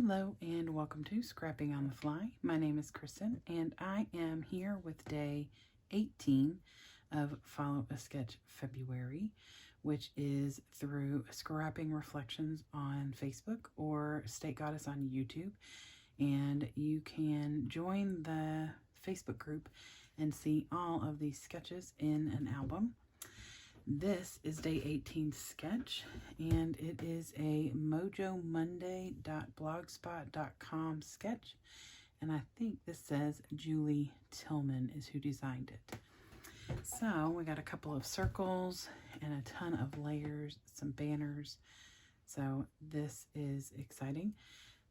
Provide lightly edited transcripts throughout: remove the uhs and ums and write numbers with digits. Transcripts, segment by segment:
Hello and welcome to Scrapping on the Fly. My name is Kristen and I am here with day 18 of Follow a Sketch February, which is through Scrapping Reflections on Facebook or State Goddess on YouTube. And you can join the Facebook group and see all of these sketches in an album. This is day 18 sketch, and it is a mojomonday.blogspot.com sketch, and I think this says Julie Tillman is who designed it. So we got a couple of circles and a ton of layers, some banners, so this is exciting.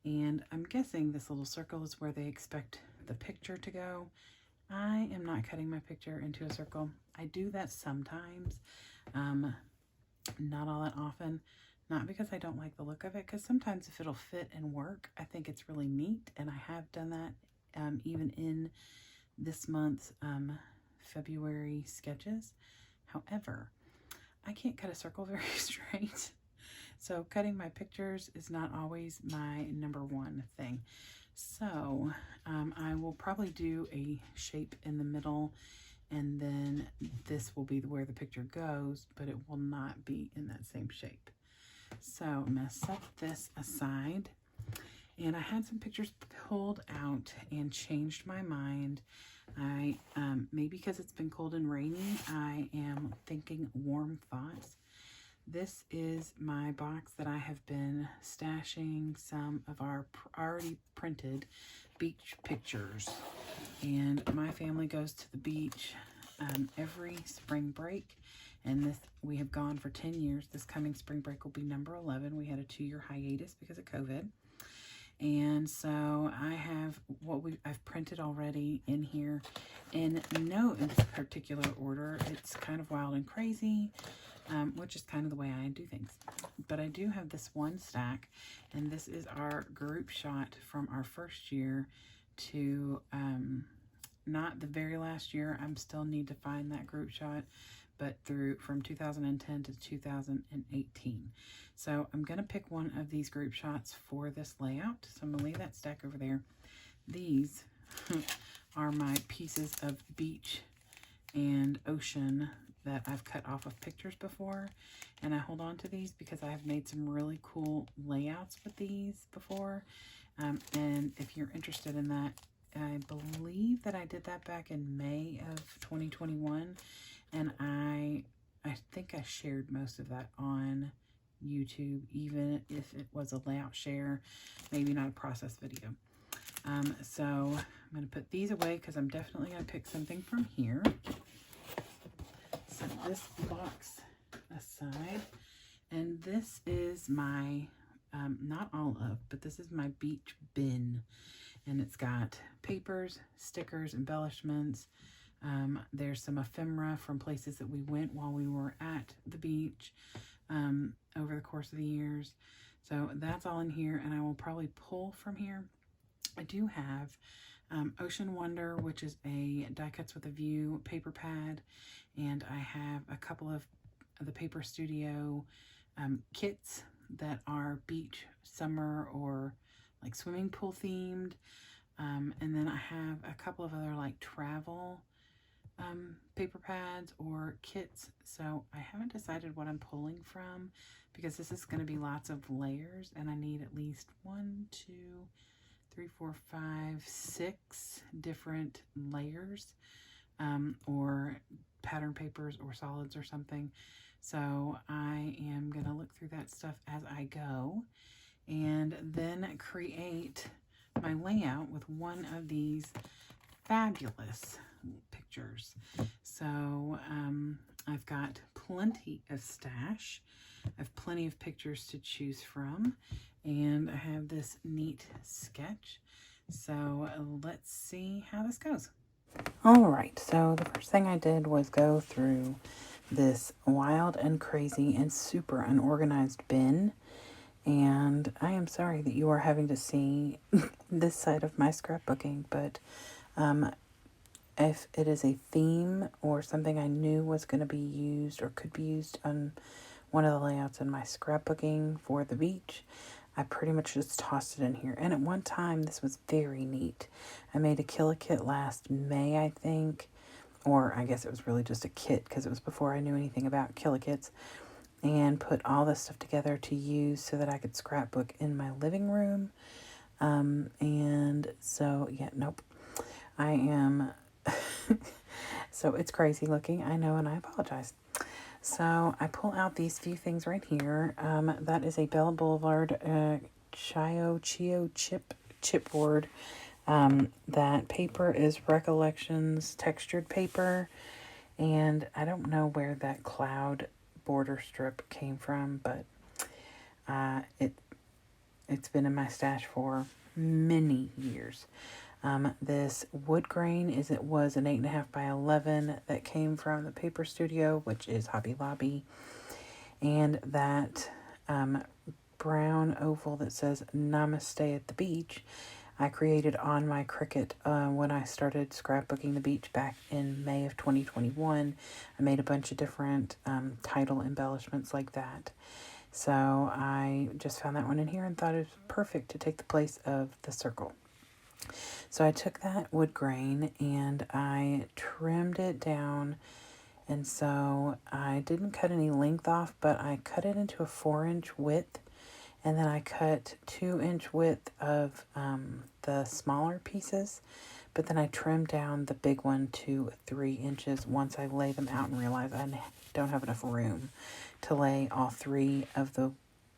And I'm guessing this little circle is where they expect the picture to go. I am not cutting my picture into a circle. I do that sometimes, not all that often, not because I don't like the look of it, because sometimes if it'll fit and work, I think it's really neat, and I have done that even in this month's February sketches. However, I can't cut a circle very straight, so cutting my pictures is not always my number one thing. So I will probably do a shape in the middle, and then this will be where the picture goes, but it will not be in that same shape. So I'm going to set this aside, and I had some pictures pulled out and changed my mind. I maybe because it's been cold and rainy, I am thinking warm thoughts. This is my box that I have been stashing some of our already printed beach pictures. And my family goes to the beach every spring break. And this we have gone for 10 years. This coming spring break will be number 11. We had a 2-year hiatus because of COVID. And so I have I've printed already in here in no particular order. It's kind of wild and crazy. Which is kind of the way I do things. But I do have this one stack, and this is our group shot from our first year to, not the very last year. I still need to find that group shot, but from 2010 to 2018. So I'm going to pick one of these group shots for this layout. So I'm going to leave that stack over there. These are my pieces of beach and ocean that I've cut off of pictures before, and I hold on to these because I have made some really cool layouts with these before, and if you're interested in that, I believe that I did that back in May of 2021, and I think I shared most of that on YouTube, even if it was a layout share, maybe not a process video. So I'm going to put these away because I'm definitely going to pick something from here. Set this box aside, and this is my not all of, but this is my beach bin, and it's got papers, stickers, embellishments. There's some ephemera from places that we went while we were at the beach over the course of the years. So that's all in here, and I will probably pull from here. I do have Ocean Wonder, which is a die cuts with a view paper pad, and I have a couple of the Paper Studio kits that are beach, summer, or like swimming pool themed, and then I have a couple of other like travel paper pads or kits. So I haven't decided what I'm pulling from because this is going to be lots of layers, and I need at least 1, 2, 3, 4, 5, 6 different layers or pattern papers or solids or something. So I am going to look through that stuff as I go and then create my layout with one of these fabulous pictures. So I've got plenty of stash. I have plenty of pictures to choose from, and I have this neat sketch. So let's see how this goes. All right, so the first thing I did was go through this wild and crazy and super unorganized bin. And I am sorry that you are having to see this side of my scrapbooking, but if it is a theme or something I knew was going to be used or could be used on one of the layouts in my scrapbooking for the beach, I pretty much just tossed it in here. And at one time, this was very neat. I made a Kit last May, I think. Or I guess it was really just a kit because it was before I knew anything about Kits. And put all this stuff together to use so that I could scrapbook in my living room. And so, yeah, nope. I am... So it's crazy looking, I know, and I apologize. So I pull out these few things right here. That is a Bella Boulevard Chio chipboard. That paper is Recollections textured paper. And I don't know where that cloud border strip came from, but it's been in my stash for many years. This wood grain was an 8.5 by 11 that came from the Paper Studio, which is Hobby Lobby. And that brown oval that says Namaste at the beach, I created on my Cricut when I started scrapbooking the beach back in May of 2021. I made a bunch of different title embellishments like that. So I just found that one in here and thought it was perfect to take the place of the circle. So I took that wood grain and I trimmed it down, and so I didn't cut any length off, but I cut it into a 4-inch width, and then I cut 2-inch width of the smaller pieces, but then I trimmed down the big one to 3 inches once I lay them out and realized I don't have enough room to lay all 3 of the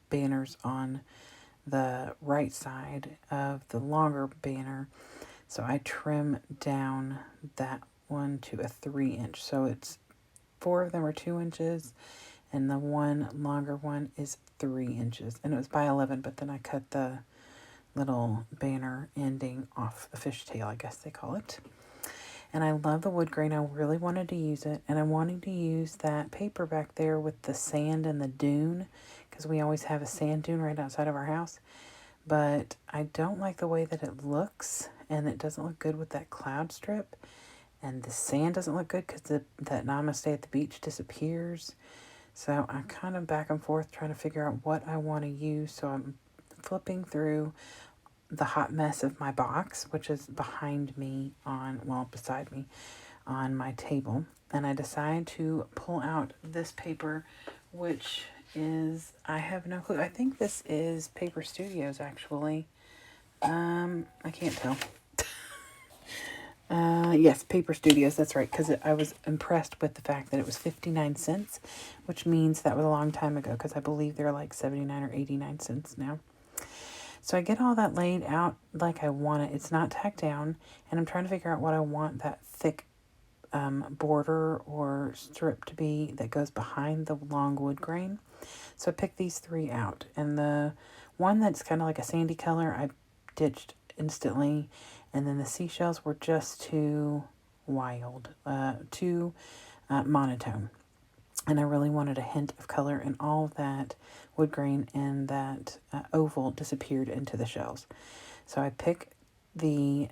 banners on the right side of the longer banner. So I trim down that one to a 3-inch. So it's 4 of them are 2 inches and the one longer one is 3 inches. And it was by 11, but then I cut the little banner ending off the fishtail, I guess they call it. And I love the wood grain. I really wanted to use it. And I wanted to use that paper back there with the sand and the dune, because we always have a sand dune right outside of our house. But I don't like the way that it looks, and it doesn't look good with that cloud strip. And the sand doesn't look good because that Namaste at the beach disappears. So I'm kind of back and forth trying to figure out what I want to use. So I'm flipping through the hot mess of my box, which is beside me on my table. And I decide to pull out this paper, which is, I have no clue. I think this is Paper Studios, actually. I can't tell. Yes, Paper Studios, that's right, because I was impressed with the fact that it was 59 cents, which means that was a long time ago, because I believe they're like 79 or 89 cents now. So I get all that laid out like I want it. It's not tacked down, and I'm trying to figure out what I want that thick border or strip to be that goes behind the long wood grain. So I picked these 3 out, and the one that's kind of like a sandy color I ditched instantly, and then the seashells were just too wild, too monotone. And I really wanted a hint of color, and all of that wood grain and that oval disappeared into the shells. So I pick the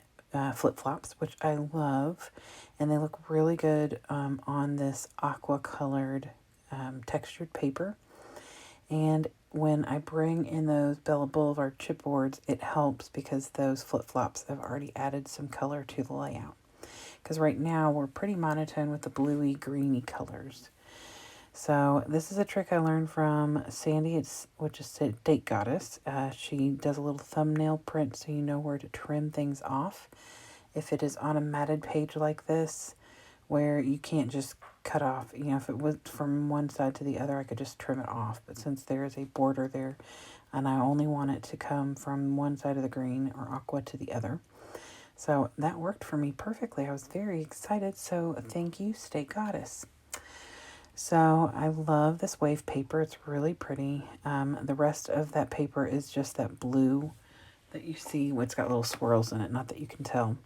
flip-flops, which I love, and they look really good on this aqua colored textured paper. And when I bring in those Bella Boulevard chipboards, it helps because those flip-flops have already added some color to the layout. Because right now we're pretty monotone with the bluey, greeny colors. So this is a trick I learned from Sandy, which is Date Goddess. She does a little thumbnail print so you know where to trim things off. If it is on a matted page like this, where you can't just cut off, if it was from one side to the other, I could just trim it off. But since there is a border there, and I only want it to come from one side of the green or aqua to the other. So that worked for me perfectly. I was very excited. So thank you, Date Goddess. So I love this wave paper. It's really pretty. The rest of that paper is just that blue that you see. It's got little swirls in it, not that you can tell.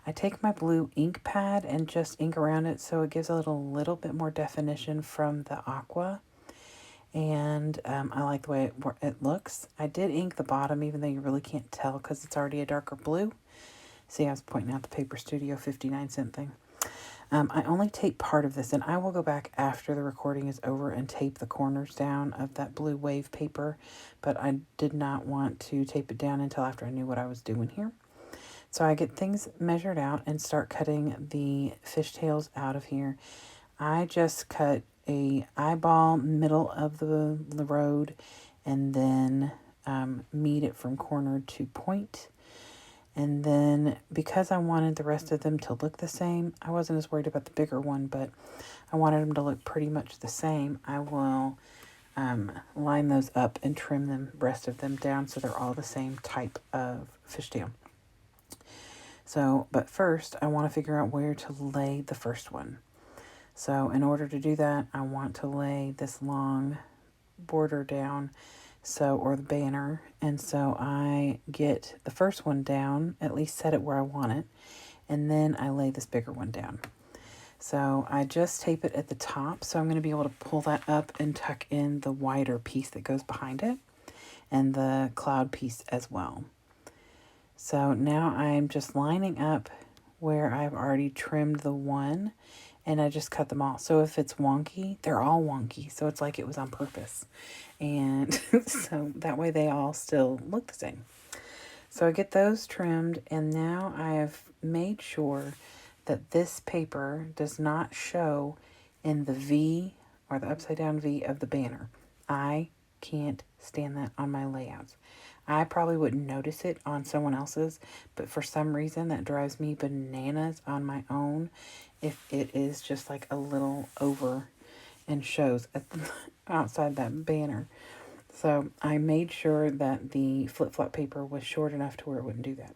I take my blue ink pad and just ink around it so it gives a little bit more definition from the aqua. And I like the way it looks. I did ink the bottom even though you really can't tell because it's already a darker blue. See, I was pointing out the Paper Studio 59 cent thing. I only tape part of this, and I will go back after the recording is over and tape the corners down of that blue wave paper, but I did not want to tape it down until after I knew what I was doing here. So I get things measured out and start cutting the fishtails out of here. I just cut a eyeball middle of the road and then meet it from corner to point. And then because I wanted the rest of them to look the same, I wasn't as worried about the bigger one, but I wanted them to look pretty much the same. I will line those up and trim the rest of them down so they're all the same type of fishtail. So, but first I want to figure out where to lay the first one. So in order to do that, I want to lay this long border down, or the banner. And so I get the first one down, at least set it where I want it, and then I lay this bigger one down. So I just tape it at the top, so I'm going to be able to pull that up and tuck in the wider piece that goes behind it, and the cloud piece as well. So now I'm just lining up where I've already trimmed the one, and I just cut them all. So if it's wonky, they're all wonky. So it's like it was on purpose. And so that way they all still look the same. So I get those trimmed, and now I have made sure that this paper does not show in the V or the upside down V of the banner. I can't stand that on my layouts. I probably wouldn't notice it on someone else's, but for some reason that drives me bananas on my own if it is just like a little over and shows at the, outside that banner. So I made sure that the flip-flop paper was short enough to where it wouldn't do that.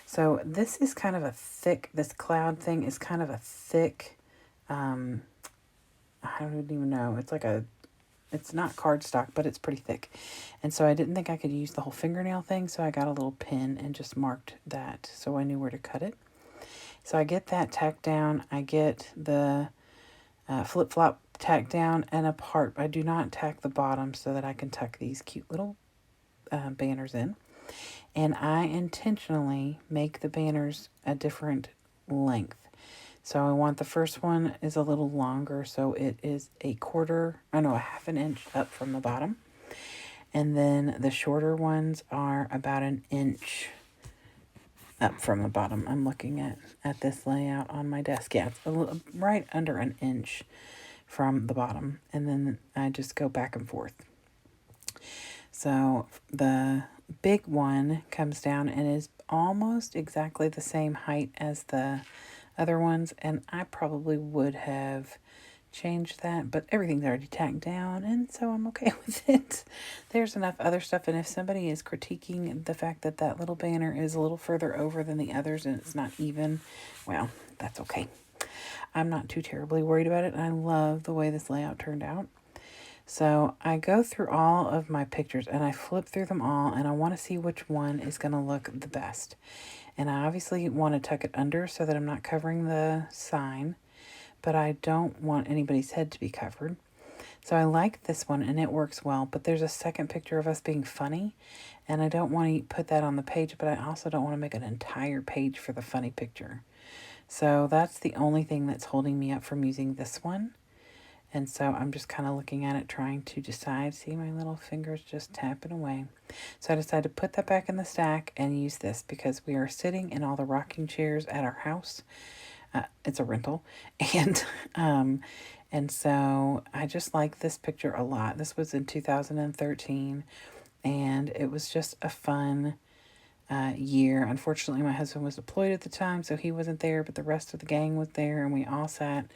So this is kind of a thick, this cloud thing is kind of a thick, I don't even know, it's like it's not cardstock, but it's pretty thick. And so I didn't think I could use the whole fingernail thing, so I got a little pin and just marked that so I knew where to cut it. So I get that tacked down. I get the flip-flop tacked down and apart. I do not tack the bottom so that I can tuck these cute little banners in. And I intentionally make the banners a different length. So I want the first one is a little longer, so it is a half an inch up from the bottom. And then the shorter ones are about an inch up from the bottom. I'm looking at this layout on my desk. Yeah, it's right under an inch from the bottom. And then I just go back and forth. So the big one comes down and is almost exactly the same height as the other ones, and I probably would have changed that, but everything's already tacked down, and so I'm okay with it. There's enough other stuff, and if somebody is critiquing the fact that that little banner is a little further over than the others and it's not even, well, that's okay. I'm not too terribly worried about it, and I love the way this layout turned out. So I go through all of my pictures, and I flip through them all, and I want to see which one is going to look the best. And I obviously want to tuck it under so that I'm not covering the sign, but I don't want anybody's head to be covered. So I like this one, and it works well, but there's a second picture of us being funny, and I don't want to put that on the page, but I also don't want to make an entire page for the funny picture. So that's the only thing that's holding me up from using this one. And so I'm just kind of looking at it, trying to decide. See my little fingers just tapping away. So I decided to put that back in the stack and use this because we are sitting in all the rocking chairs at our house. It's a rental. And so I just like this picture a lot. This was in 2013, and it was just a fun year. Unfortunately, my husband was deployed at the time, so he wasn't there, but the rest of the gang was there, and we all sat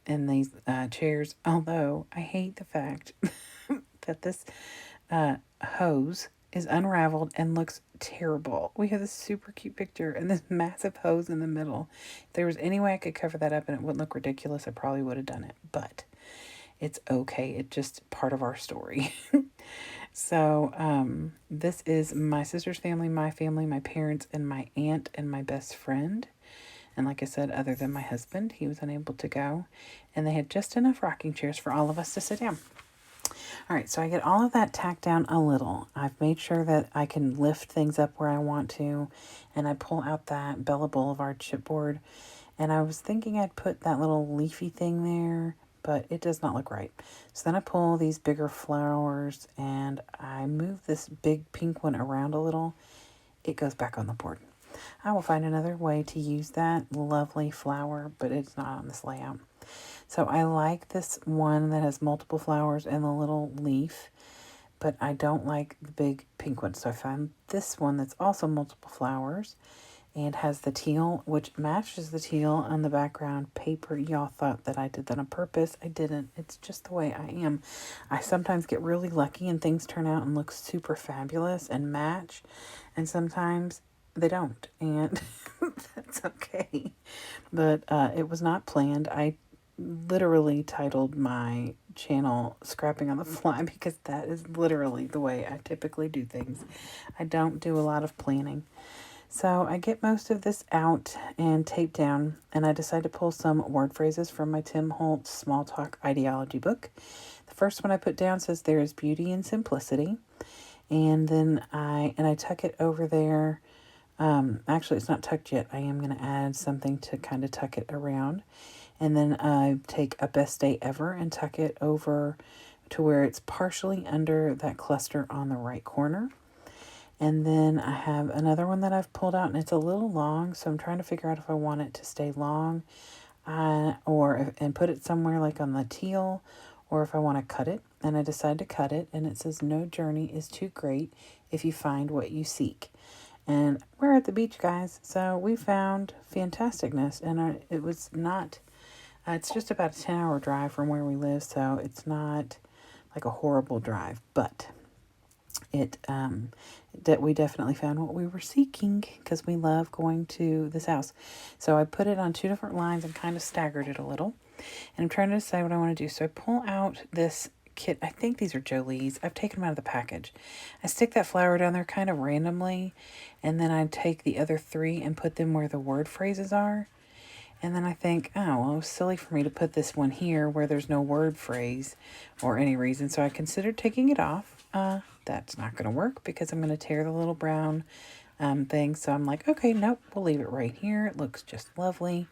in these chairs, although I hate the fact that this hose is unraveled and looks terrible. We have this super cute picture and this massive hose in the middle. If there was any way I could cover that up and it wouldn't look ridiculous, I probably would have done it, but it's okay. It's just part of our story. So this is my sister's family, my parents, and my aunt and my best friend. And like I said, other than my husband, he was unable to go. And they had just enough rocking chairs for all of us to sit down. All right, so I get all of that tacked down a little. I've made sure that I can lift things up where I want to. And I pull out that Bella Boulevard chipboard. And I was thinking I'd put that little leafy thing there, but it does not look right. So then I pull these bigger flowers and I move this big pink one around a little. It goes back on the board. I will find another way to use that lovely flower, but it's not on this layout. So I like this one that has multiple flowers and the little leaf, but I don't like the big pink one. So I found this one that's also multiple flowers and has the teal, which matches the teal on the background paper. Y'all thought that I did that on purpose. I didn't. It's just the way I am. I sometimes get really lucky and things turn out and look super fabulous and match, and sometimes they don't, and that's okay. But it was not planned. I literally titled my channel Scrapping on the Fly because that is literally the way I typically do things. I don't do a lot of planning. So I get most of this out and taped down, and I decide to pull some word phrases from my Tim Holtz Small Talk Ideology book. The first one I put down says, "There is beauty in simplicity." And then I tuck it over there. Actually, it's not tucked yet. I am going to add something to kind of tuck it around. And then I take a best day ever and tuck it over to where it's partially under that cluster on the right corner. And then I have another one that I've pulled out, and it's a little long, so I'm trying to figure out if I want it to stay long and put it somewhere like on the teal, or if I want to cut it. And I decide to cut it, and it says, "No journey is too great if you find what you seek." And we're at the beach, guys, so we found fantasticness, and it was not, it's just about a 10-hour drive from where we live, so it's not like a horrible drive, but we definitely found what we were seeking because we love going to this house. So I put it on 2 different lines and kind of staggered it a little. And I'm trying to decide what I want to do. So I pull out this kit. I think these are Jolie's. I've taken them out of the package. I stick that flower down there kind of randomly. And then I take the other 3 and put them where the word phrases are. And then I think, oh, well, it was silly for me to put this one here where there's no word phrase or any reason. So I considered taking it off. That's not going to work because I'm going to tear the little brown thing. So I'm like, okay, nope, we'll leave it right here. It looks just lovely.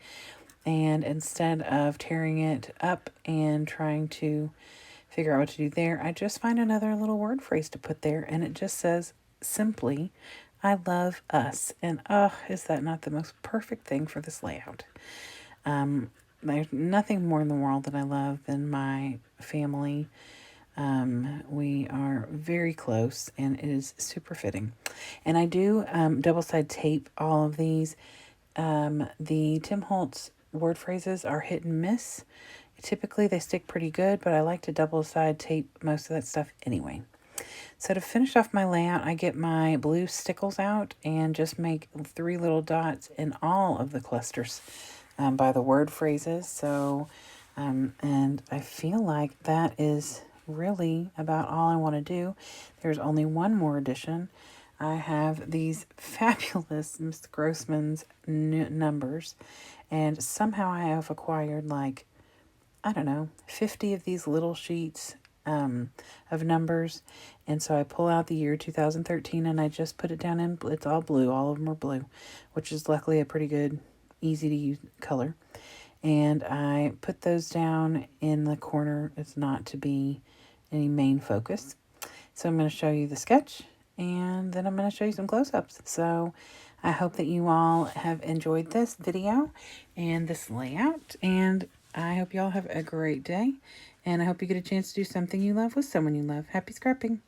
And instead of tearing it up and trying to figure out what to do there, I just find another little word phrase to put there. And it just says simply, "I love us." And oh, is that not the most perfect thing for this layout? There's nothing more in the world that I love than my family. We are very close, and it is super fitting. And I do double-side tape all of these. The Tim Holtz word phrases are hit and miss. Typically, they stick pretty good, but I like to double-side tape most of that stuff anyway. So to finish off my layout, I get my blue Stickles out and just make 3 little dots in all of the clusters by the word phrases. So, and I feel like that is really about all I want to do. There's only one more addition. I have these fabulous Miss Grossman's numbers, and somehow I have acquired like, I don't know, 50 of these little sheets of numbers. And so I pull out the year 2013 and I just put it down in, it's all blue. All of them are blue, which is luckily a pretty good, easy to use color. And I put those down in the corner. It's not to be any main focus. So I'm going to show you the sketch, and then I'm going to show you some close-ups. So I hope that you all have enjoyed this video and this layout, and I hope you all have a great day, and I hope you get a chance to do something you love with someone you love. Happy scrapping!